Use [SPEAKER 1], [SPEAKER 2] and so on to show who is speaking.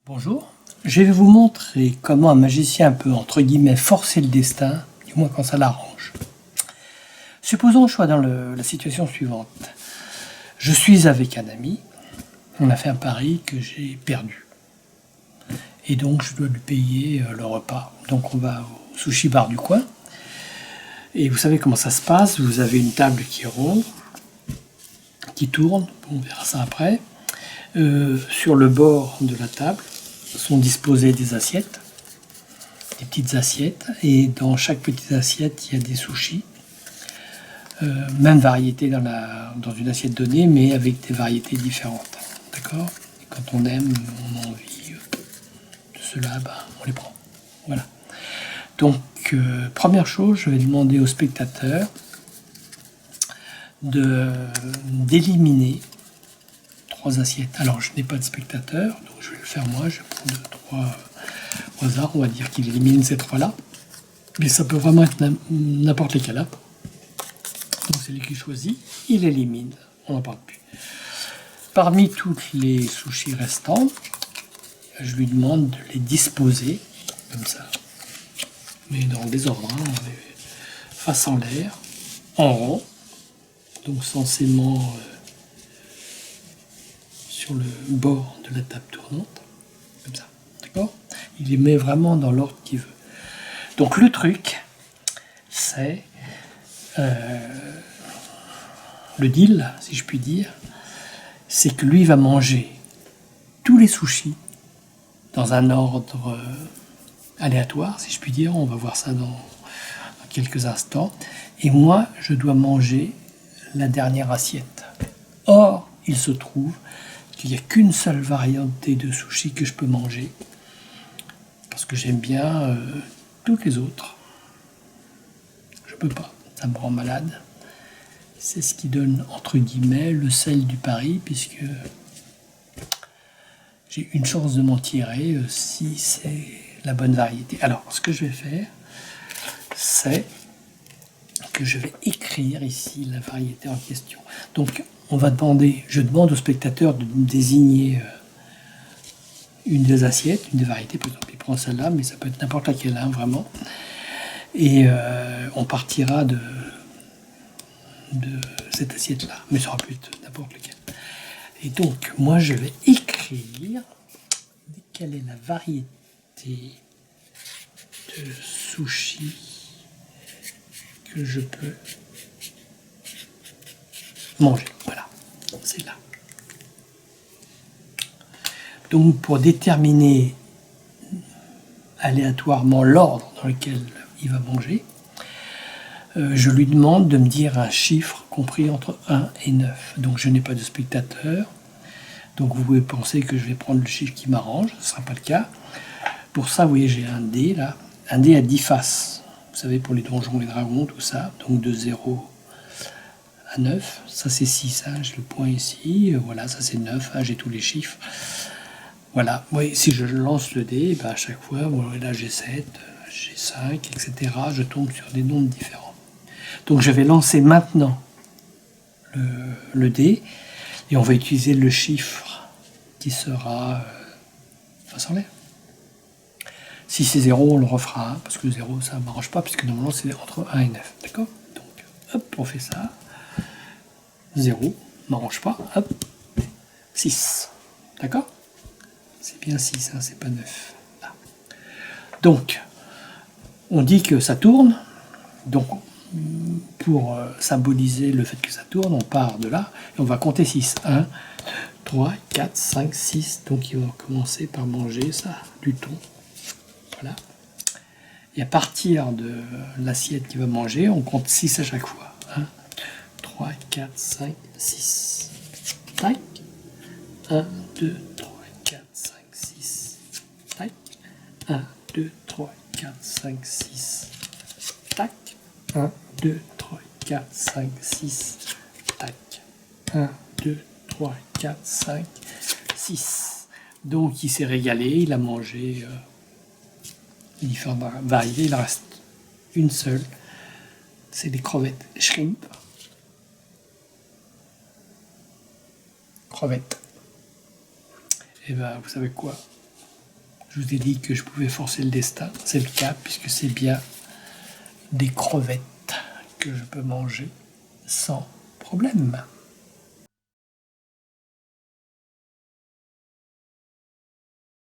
[SPEAKER 1] Bonjour, je vais vous montrer comment un magicien peut, entre guillemets, forcer le destin, du moins quand ça l'arrange. Supposons que je sois dans la situation suivante. Je suis avec un ami, on a fait un pari que j'ai perdu. Et donc je dois lui payer le repas. Donc on va au sushi bar du coin. Et vous savez comment ça se passe, vous avez une table qui est ronde, qui tourne, on verra ça après. Sur le bord de la table sont disposées des assiettes, des petites assiettes, et dans chaque petite assiette, il y a des sushis, même variété dans une assiette donnée, mais avec des variétés différentes. D'accord? Et quand on aime, on a envie de cela, on les prend. Voilà. Donc, première chose, je vais demander aux spectateurs d'éliminer 3 assiettes. Alors, je n'ai pas de spectateur, donc je vais le faire moi. Je vais prendre 3 au hasard. On va dire qu'il élimine ces 3-là. Mais ça peut vraiment être n'importe lesquels. Donc, c'est lui qui choisit. Il élimine. On n'en parle plus. Parmi toutes les sushis restants, je lui demande de les disposer comme ça. Mais dans le désordre, face en l'air, en rond. Donc, censément sur le bord de la table tournante, comme ça, d'accord? Il les met vraiment dans l'ordre qu'il veut. Donc le truc, c'est le deal, si je puis dire, c'est que lui va manger tous les sushis dans un ordre aléatoire, si je puis dire. On va voir ça dans quelques instants. Et moi, je dois manger la dernière assiette. Or, il se trouve qu'il n'y a qu'une seule variété de sushi que je peux manger, parce que j'aime bien toutes les autres. Je peux pas, ça me rend malade. C'est ce qui donne, entre guillemets, le sel du pari, puisque j'ai une chance de m'en tirer si c'est la bonne variété. Alors, ce que je vais faire, c'est que je vais écrire ici la variété en question. Donc, je demande au spectateur de désigner une des assiettes, une des variétés. Par exemple, il prend celle-là, mais ça peut être n'importe laquelle, vraiment. Et on partira de cette assiette-là, mais ça aura pu être n'importe lequel. Et donc, moi, je vais écrire quelle est la variété de sushi que je peux manger. Voilà, c'est là. Donc, pour déterminer aléatoirement l'ordre dans lequel il va manger, je lui demande de me dire un chiffre compris entre 1 et 9. Donc, je n'ai pas de spectateur. Donc, vous pouvez penser que je vais prendre le chiffre qui m'arrange. Ce ne sera pas le cas. Pour ça, vous voyez, j'ai un dé là. Un dé à 10 faces. Vous savez, pour les donjons, les dragons, tout ça. Donc, de 0 à 9. Ça, c'est 6. J'ai le point ici. Voilà, ça, c'est 9. J'ai tous les chiffres. Voilà. Oui, si je lance le dé, à chaque fois, là, j'ai 7, j'ai 5, etc. Je tombe sur des nombres différents. Donc, je vais lancer maintenant le dé. Et on va utiliser le chiffre qui sera face en l'air. Si c'est 0, on le refera, parce que 0, ça ne m'arrange pas, puisque normalement, c'est entre 1 et 9. D'accord? Donc, hop, on fait ça. 0, ne m'arrange pas. Hop, 6. D'accord? C'est bien 6, c'est pas 9. Là. Donc, on dit que ça tourne. Donc, pour symboliser le fait que ça tourne, on part de là et on va compter 6. 1, 3, 4, 5, 6. Donc il va commencer par manger ça, du thon. Voilà. Et à partir de l'assiette qu'il va manger, on compte 6 à chaque fois. 1, 3, 4, 5, 6. Tac. 1, 2, 3, 4, 5, 6. Tac. 1, 2, 3, 4, 5, 6. Tac. 1, 2, 3, 4, 5, 6. Tac. 1, 2, 3, 4, 5, 6. Donc il s'est régalé, il a mangé différentes variétés. Il en reste une seule. C'est des crevettes shrimp. Crevettes. Et vous savez quoi? Je vous ai dit que je pouvais forcer le destin. C'est le cas puisque c'est bien des crevettes que je peux manger sans problème.